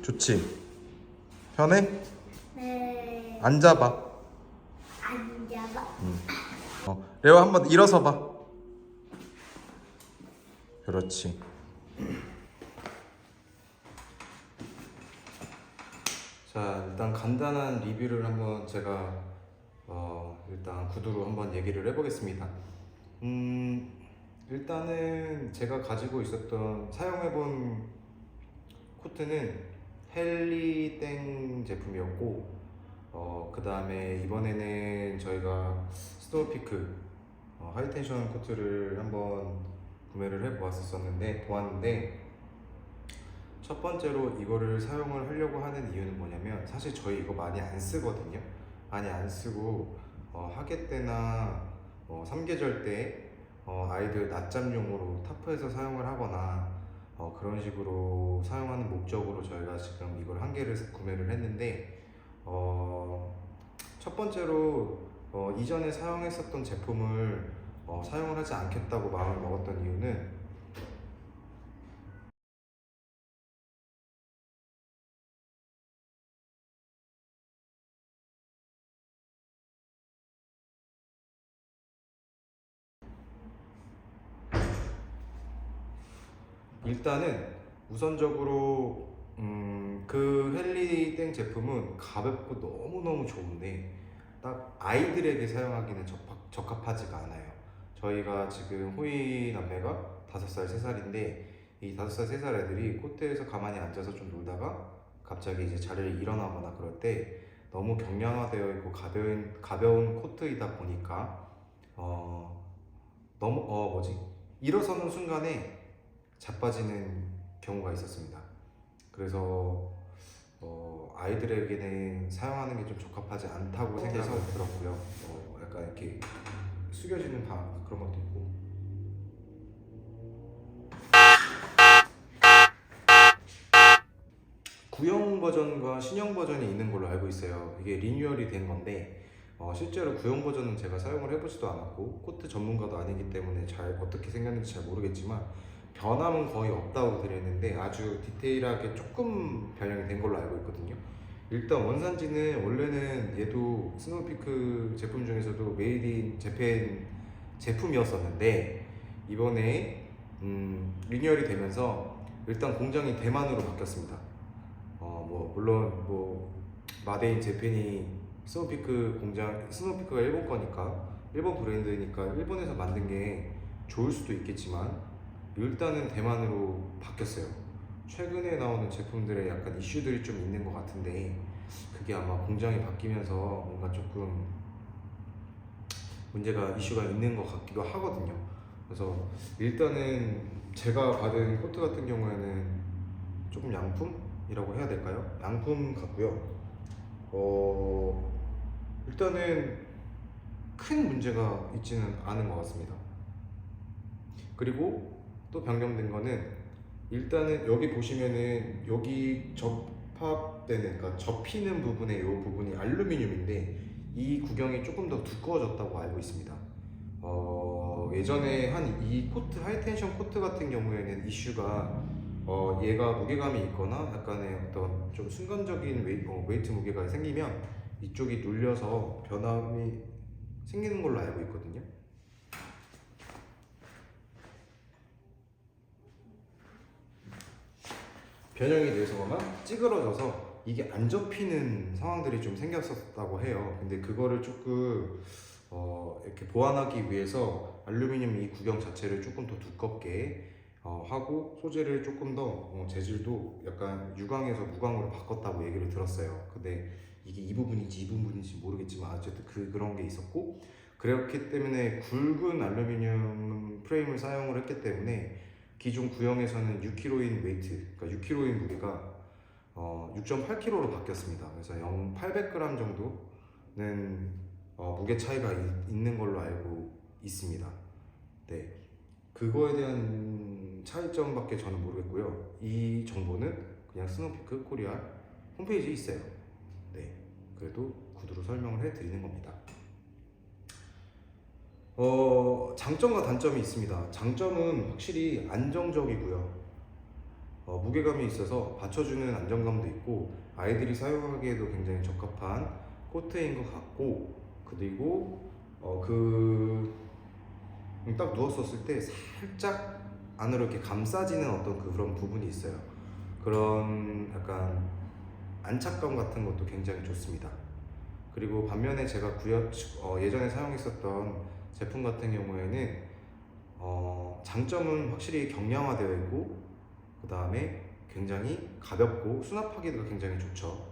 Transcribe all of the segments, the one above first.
좋지? 편해? 네. 앉아봐. 앉아봐. 레오 한번 일어서 봐. 그렇지. 자, 일단 간단한 리뷰를 한번 제가 일단 구두로 한번 얘기를 해보겠습니다. 일단은 제가 가지고 있었던 사용해본 코트는 헬리땡 제품이었고, 그 다음에 이번에는 저희가 스노우피크 하이텐션 코트를 한번 구매를 보았는데 첫 번째로 이거를 사용을 하려고 하는 이유는 뭐냐면, 사실 저희 이거 많이 안 쓰거든요. 많이 안 쓰고 하계 때나 3계절 때 아이들 낮잠용으로 타프해서 사용을 하거나 그런 식으로 사용하는 목적으로 저희가 지금 이걸 한 개를 구매를 했는데, 첫 번째로 이전에 사용했었던 제품을 사용을 하지 않겠다고 마음을 먹었던 이유는, 일단은 우선적으로 그 헬리땡 제품은 가볍고 너무너무 좋은데 딱 아이들에게 사용하기는 적합하지가 않아요. 저희가 지금 호이 남매가 5살, 3살인데 이 5살, 3살 애들이 코트에서 가만히 앉아서 좀 놀다가 갑자기 이제 자리를 일어나거나 그럴 때 너무 경량화되어 있고 가벼운 코트이다 보니까 너무 일어서는 순간에 자빠지는 경우가 있었습니다. 그래서 아이들에게는 사용하는 게 좀 적합하지 않다고 생각이 들었고요. 약간 이렇게 숙여지는 그런 것도 있고. 구형 버전과 신형 버전이 있는 걸로 알고 있어요. 이게 리뉴얼이 된 건데 실제로 구형 버전은 제가 사용을 해보지도 않았고 코트 전문가도 아니기 때문에 잘 어떻게 생겼는지 잘 모르겠지만 변함은 거의 없다고 들었는데 아주 디테일하게 조금 변형이 된 걸로 알고 있거든요. 일단 원산지는 원래는 얘도 스노우피크 제품 중에서도 메이드 인 재팬 제품이었었는데 이번에 리뉴얼이 되면서 일단 공장이 대만으로 바뀌었습니다. 물론 마데인 재팬이 스노우피크가 일본 거니까 일본 브랜드니까 일본에서 만든 게 좋을 수도 있겠지만 일단은 대만으로 바뀌었어요. 최근에 나오는 제품들에 약간 이슈들이 좀 있는 것 같은데 그게 아마 공장이 바뀌면서 뭔가 조금 이슈가 있는 것 같기도 하거든요. 그래서 일단은 제가 받은 코트 같은 경우에는 조금 양품이라고 해야 될까요? 양품 같고요. 일단은 큰 문제가 있지는 않은 것 같습니다. 그리고 또 변경된 거는 일단은 여기 보시면은 여기 접합되는, 그러니까 접히는 부분의 이 부분이 알루미늄인데 이 구경이 조금 더 두꺼워졌다고 알고 있습니다. 예전에 한 이 코트 하이텐션 코트 같은 경우에는 이슈가 얘가 무게감이 있거나 약간의 어떤 좀 순간적인 웨이트 무게가 생기면 이쪽이 눌려서 변함이 생기는 걸로 알고 있거든요. 변형이 돼서거나 찌그러져서 이게 안 접히는 상황들이 좀 생겼었다고 해요. 근데 그거를 조금 이렇게 보완하기 위해서 알루미늄 이 구경 자체를 조금 더 두껍게 하고 소재를 조금 더 재질도 약간 유광에서 무광으로 바꿨다고 얘기를 들었어요. 근데 이게 이 부분인지 모르겠지만 어쨌든 그런 게 있었고, 그렇기 때문에 굵은 알루미늄 프레임을 사용을 했기 때문에 기존 구형에서는 6kg인 웨이트, 그러니까 6kg인 무게가 6.8kg로 바뀌었습니다. 그래서 800g 정도는 무게 차이가 있는 걸로 알고 있습니다. 네, 그거에 대한 차이점밖에 저는 모르겠고요. 이 정보는 그냥 스노우피크 코리아 홈페이지에 있어요. 네, 그래도 구두로 설명을 해드리는 겁니다. 장점과 단점이 있습니다. 장점은 확실히 안정적이고요. 무게감이 있어서 받쳐주는 안정감도 있고 아이들이 사용하기에도 굉장히 적합한 코트인 것 같고, 그리고 딱 누웠었을 때 살짝 안으로 이렇게 감싸지는 어떤 그런 부분이 있어요. 그런 약간 안착감 같은 것도 굉장히 좋습니다. 그리고 반면에 제가 예전에 사용했었던 제품 같은 경우에는 장점은 확실히 경량화되어 있고, 그 다음에 굉장히 가볍고 수납하기도 굉장히 좋죠.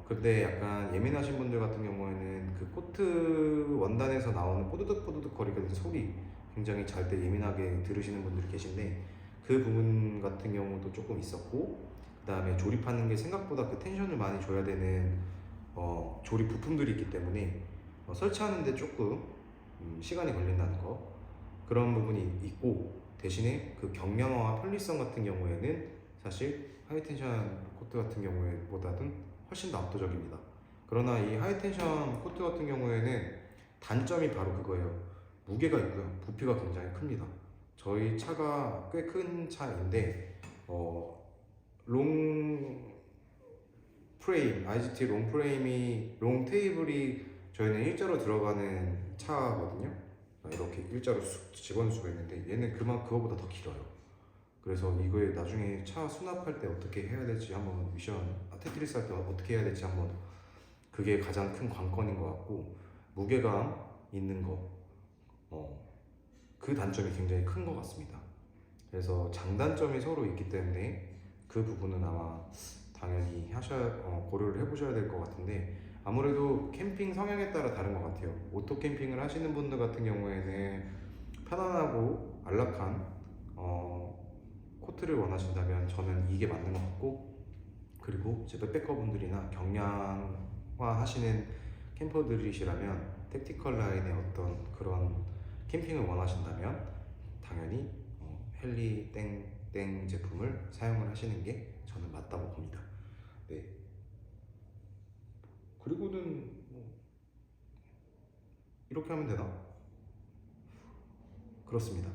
근데 약간 예민하신 분들 같은 경우에는 그 코트 원단에서 나오는 뽀드득 거리는 소리, 굉장히 잘 때 예민하게 들으시는 분들이 계신데 그 부분 같은 경우도 조금 있었고, 그 다음에 조립하는 게 생각보다 그 텐션을 많이 줘야 되는 조립 부품들이 있기 때문에 설치하는데 조금 시간이 걸린다는 거, 그런 부분이 있고, 대신에 그 경량화와 편리성 같은 경우에는 사실 하이텐션 코트 같은 경우보다는 훨씬 더 압도적입니다. 그러나 이 하이텐션 코트 같은 경우에는 단점이 바로 그거예요. 무게가 있고요. 부피가 굉장히 큽니다. 저희 차가 꽤 큰 차인데 롱 프레임, IGT 롱 프레임이, 롱 테이블이 저희는 일자로 들어가는 차거든요. 이렇게 일자로 쑥 집어넣을 수가 있는데 얘는 그거보다 더 길어요. 그래서 이거에 나중에 차 수납할 때 어떻게 해야 될지 한번 테트리스 할 때 어떻게 해야 될지 한번, 그게 가장 큰 관건인 것 같고, 무게감 있는 거, 그 단점이 굉장히 큰 것 같습니다. 그래서 장단점이 서로 있기 때문에 그 부분은 아마 당연히 고려를 해보셔야 될 것 같은데, 아무래도 캠핑 성향에 따라 다른 것 같아요. 오토 캠핑을 하시는 분들 같은 경우에는 편안하고 안락한 코트를 원하신다면 저는 이게 맞는 것 같고, 그리고 제 백패커분들이나 경량화 하시는 캠퍼들이시라면 택티컬 라인의 어떤 그런 캠핑을 원하신다면 당연히 헨리 땡땡 제품을 사용을 하시는 게 저는 맞다고 봅니다. 네. 그리고는 이렇게 하면 되나? 그렇습니다.